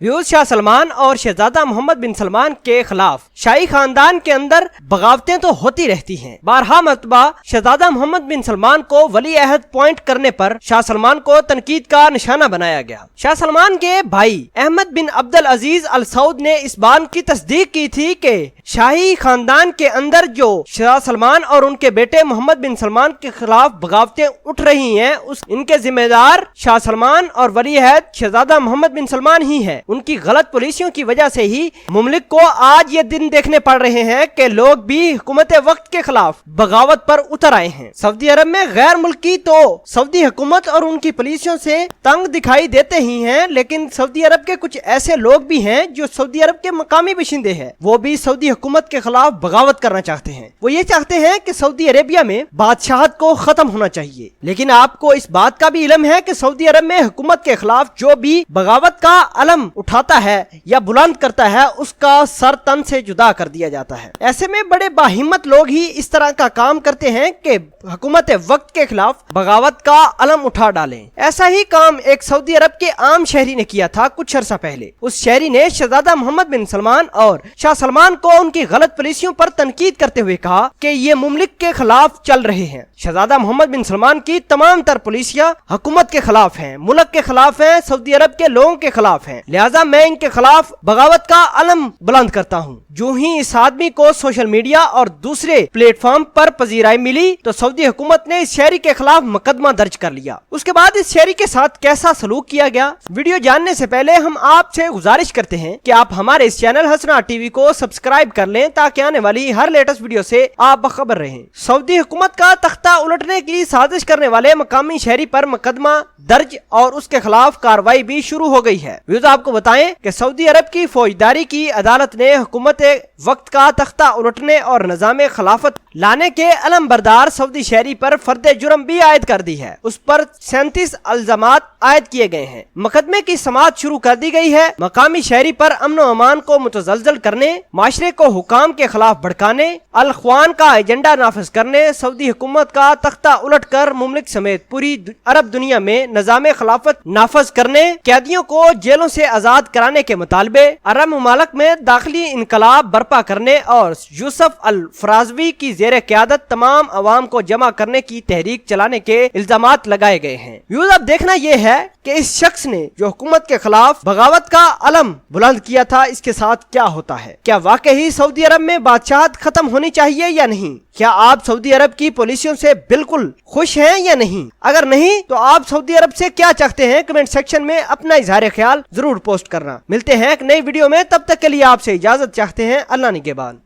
Views Shah Salman और शहजादा मोहम्मद बिन सलमान के खिलाफ शाही खानदान के अंदर बगावतें तो होती रहती हैं। बारहा मरतबा शहजादा मोहम्मद बिन सलमान को वली अहद पॉइंट करने पर शाह सलमान को तनकीद का निशाना बनाया गया। शाह सलमान के भाई अहमद बिन अब्दुल अजीज अल सऊद ने इस बात की तस्दीक की थी कि शाही खानदान के अंदर जो शाह सलमान और उनके बेटे मोहम्मद बिन सलमान के खिलाफ बगावतें उठ रही हैं, इनके जिम्मेदार शाह सलमान और वली अहद शहजादा मोहम्मद बिन सलमान ही है। उनकी गलत पॉलिसियों की वजह से ही मुमलिक को आज ये दिन देखने पड़ रहे हैं कि लोग भी हुकूमत वक्त के खिलाफ बगावत पर उतर आए हैं। सऊदी अरब में गैर मुल्की तो सऊदी हुकूमत और उनकी पॉलिसियों से तंग दिखाई देते ही हैं, लेकिन सऊदी अरब के कुछ ऐसे लोग भी हैं जो सऊदी अरब के मकामी बाशिंदे हैं, वो भी सऊदी हुकूमत के खिलाफ बगावत करना चाहते हैं। वो ये चाहते हैं कि सऊदी अरेबिया में बादशाहत को खत्म होना चाहिए। लेकिन आपको इस बात का भी इल्म है कि सऊदी अरब में हुकूमत के खिलाफ जो भी बगावत का अलम उठाता है या बुलंद करता है, उसका सर तन से जुदा कर दिया जाता है। ऐसे में बड़े बाहिम्मत लोग ही इस तरह का काम करते हैं कि हुकूमत वक्त के खिलाफ बगावत का अलम उठा डालें। ऐसा ही काम एक सऊदी अरब के आम शहरी ने किया था कुछ अर्सा पहले। उस शहरी ने शहजादा मोहम्मद बिन सलमान और शाह सलमान को उनकी गलत पॉलिसियों पर तनकीद करते हुए कहा कि ये मुमलिक के खिलाफ चल रहे हैं। शहजादा मोहम्मद बिन सलमान की तमाम तर पॉलिसियां हुकूमत के खिलाफ हैं, मुल्क के खिलाफ हैं, सऊदी अरब के लोगों के खिलाफ हैं, लिहाजा मैं इनके खिलाफ बगावत का अलम बुलंद करता हूँ। जो ही इस आदमी को सोशल मीडिया और दूसरे प्लेटफॉर्म पर पजीराई मिली तो सऊदी हुकूमत ने इस शहरी के खिलाफ मुकदमा दर्ज कर लिया। उसके बाद इस शहरी के साथ कैसा सलूक किया गया, वीडियो जानने से पहले हम आपसे गुजारिश करते हैं कि आप हमारे इस चैनल हसना टीवी को सब्सक्राइब कर लें ताकि आने वाली हर लेटेस्ट वीडियो से आप बखबर रहें। सऊदी हुकूमत का तख्ता उलटने की साजिश करने वाले मकामी शहरी पर मुकदमा दर्ज और उसके खिलाफ कार्रवाई भी शुरू हो गई है। व्यूअर्स, आपको बताएं कि सऊदी अरब की फौजदारी की अदालत ने हुकूमत वक्त का तख्ता उलटने और निजाम खिलाफत लाने के अलम बरदार सऊदी शहरी पर फर्द जुर्म भी आयद कर दी है। उस पर 37 इल्जामात आयद किए गए हैं। मुकदमे की समाअत शुरू कर दी गई है। मकामी शहरी पर अमन व अमान को मुतज़लज़ल करने, माशरे को हुकाम के खिलाफ भड़काने, अल ख्वान का एजेंडा नाफिज करने, सऊदी हुकूमत का तख्ता उलट कर मुमलिक समेत पूरी अरब दुनिया में निजाम खिलाफत नाफिज करने, कैदियों को जेलों से आजाद कराने के मुतालबे, अरब ममालिक में दाखिली इनकलाब बर्पा करने और यूसुफ अल फराजवी की ज़ेरे क़यादत तमाम अवाम को जमा करने की तहरीक चलाने के इल्जामात लगाए गए हैं। व्यूअर्स, अब देखना यह है कि इस शख्स ने जो हुकूमत के खिलाफ बगावत का अलम बुलंद किया था, इसके साथ क्या होता है। क्या वाकई सऊदी अरब में बादशाहत खत्म होनी चाहिए या नहीं? क्या आप सऊदी अरब की पॉलिसियों से बिल्कुल खुश हैं या नहीं? अगर नहीं तो आप सऊदी अरब से क्या चाहते हैं, कमेंट सेक्शन में अपना इजहार ख्याल जरूर पोस्ट करना। मिलते हैं एक नई वीडियो में, तब तक के लिए आपसे इजाजत चाहते हैं। अल्लाह निगहबान।